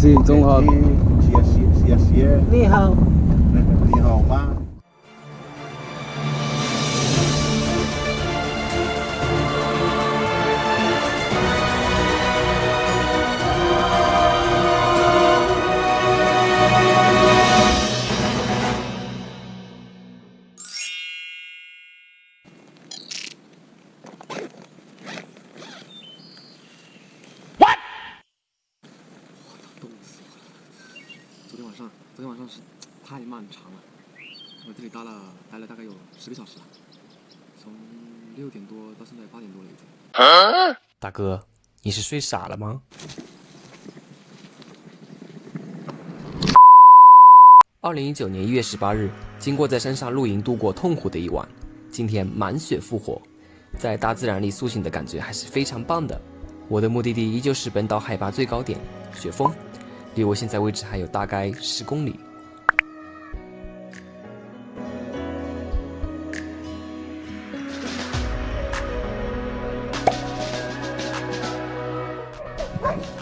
Sí, 中午好。你好。你好吗？昨天晚上是太漫长了，我这里待了大概有10个小时了，从6点多到现在8点多了已经。大哥，你是睡傻了吗？2019年1月18日，经过在山上露营度过痛苦的一晚，今天满血复活，在大自然里苏醒的感觉还是非常棒的。我的目的地依旧是本岛海拔最高点雪峰，离我现在位置还有大概10公里。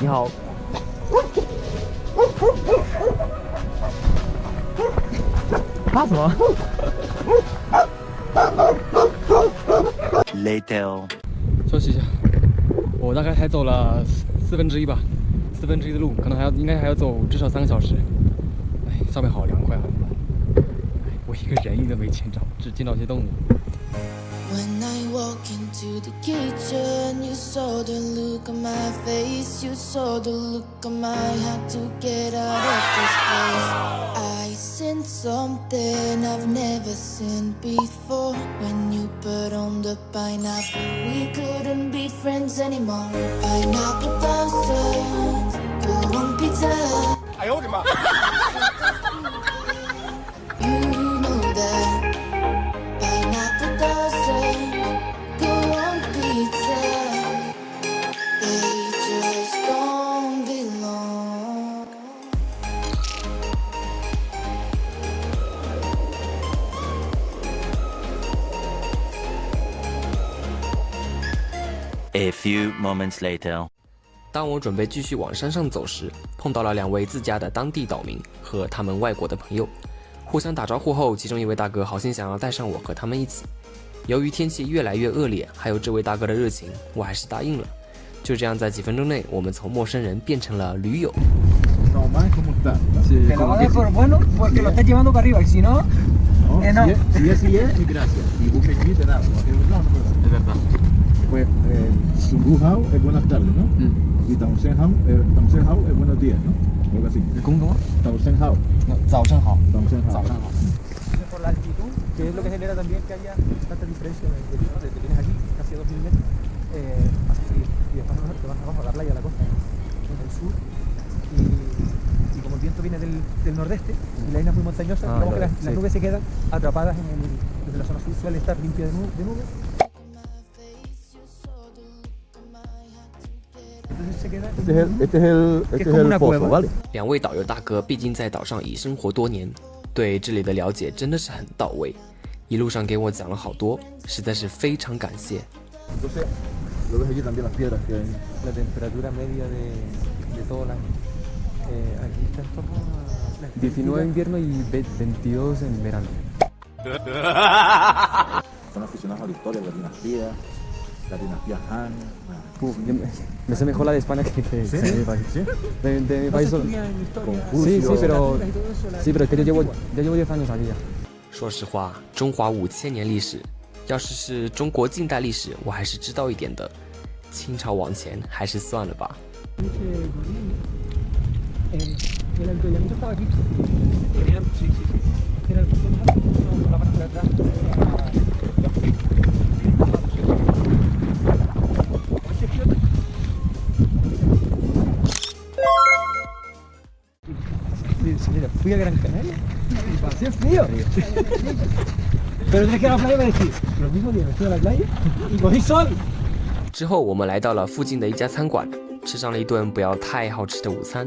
你好。怕什么 ？Later。休息一下，我大概才走了1/4吧，1/4的路，可能应该还要走至少3个小时。哎，上面好凉快啊！我一个人影都没见着，只见到一些动物。When I walk into the kitchen, you saw the look on my face, you saw the look on my heart to get out of this place. I sensed something I've never seen before. When you put on the pineapple, we couldn't be friends anymore. Pineapple thousands, go on pizza. 哎呦我的妈！You know that pineapple doesn't go on pizza. They just don't belong. A few moments later。当我准备继续往山上走时，碰到了2位自家的当地岛民和他们外国的朋友。互相打招呼后，其中一位大哥好心想要带上我和他们一起。由于天气越来越恶劣，还有这位大哥的热情，我还是答应了。就这样，在几分钟内，我们从陌生人变成了驴友。No man, ¿cómo está? Te lo doy por bueno porque lo estás llevando para arriba y si no, no. Si es, y gracias. Y busque aquí de nada. Es verdad. Pues Sunguhao es buenas tardes, ¿no? Y Tausenhao es buenos días, ¿no? Algo así. ¿Cómo? Tausenhao. No, 早上好。 Tausenhao. 早上好。 Por la altitud, que es lo que genera también que haya tanta diferencia de clima, desde que vienes aquí, casi a 2000 metros, hace frío. Y después te vas abajo a la playa, a la costa, en el sur. Y como el viento viene del nordeste, y la isla es muy montañosa, digamos que las nubes se quedan atrapadas desde la zona sur, suele estar limpia de nubes. Entonces se queda Este es el pozo, ¿vale? 2位导游大哥毕竟在岛上已生活多年，对这里的了解真的是很到位，一路上给我讲了好多，实在是非常感谢。 Entonces, lo ves allí también las piedras que hay. la temperatura media de todo el año. Aquí está en torno a 19 en invierno y 22 en verano. Son aficionados a la historia de la dinastía Han. Me sé mejor la de España que de mi país. ¿Sí? De mi país solo. Sí, pero es que yo llevo 10 años aquí ya. 说实话，中华5000年历史，要是中国近代历史，我还是知道一点的。清朝往前还是算了吧。 El avituallamiento estaba aquí. Era el punto más alto, por la parte de atrás. Mira, fui a Gran Canaria y pasé frío. Pero tienes que ir a la playa para decir, los mismos días me fui a la playa y cogí sol. 之后我们来到了附近的一家餐馆，吃上了一顿不要太好吃的午餐。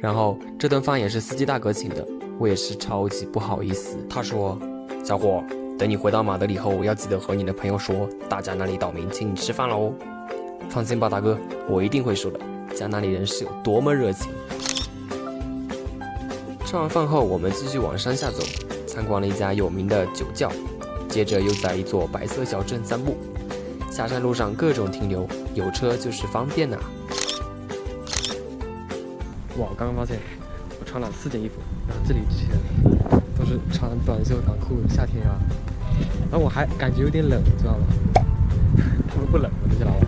然后这顿饭也是司机大哥请的，我也是超级不好意思。他说：“小伙，等你回到马德里后，要记得和你的朋友说，大家那里岛民请你吃饭了哦。”放心吧，大哥，我一定会说的。加那里人是有多么热情。吃完饭后，我们继续往山下走，参观了一家有名的酒窖，接着又在一座白色小镇散步。下山路上各种停留，有车就是方便呐。哇！我刚刚发现我穿了4件衣服，然后这里之前都是穿短袖短裤，夏天啊，然后我还感觉有点冷，知道吗？他们不冷，这些老外。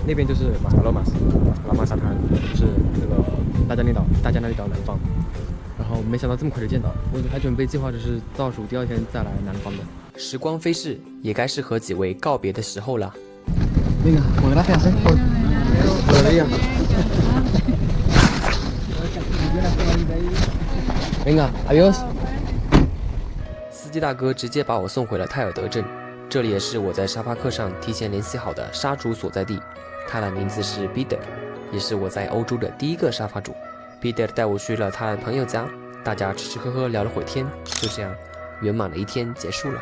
那边就是马塔罗马沙滩，就是那个大加那里岛南方。然后没想到这么快就见到了，我还准备计划就是倒数第2天再来南方的。时光飞逝，也该是和几位告别的时候了。Venga, pues gracias, Venga, adiós。司机大哥直接把我送回了泰尔德镇，这里也是我在沙发客上提前联系好的沙主所在地。他的名字是 Peter， 也是我在欧洲的第一个沙发主。Peter 带我去了他的朋友家，大家吃吃喝喝聊了会天，就这样圆满的一天结束了。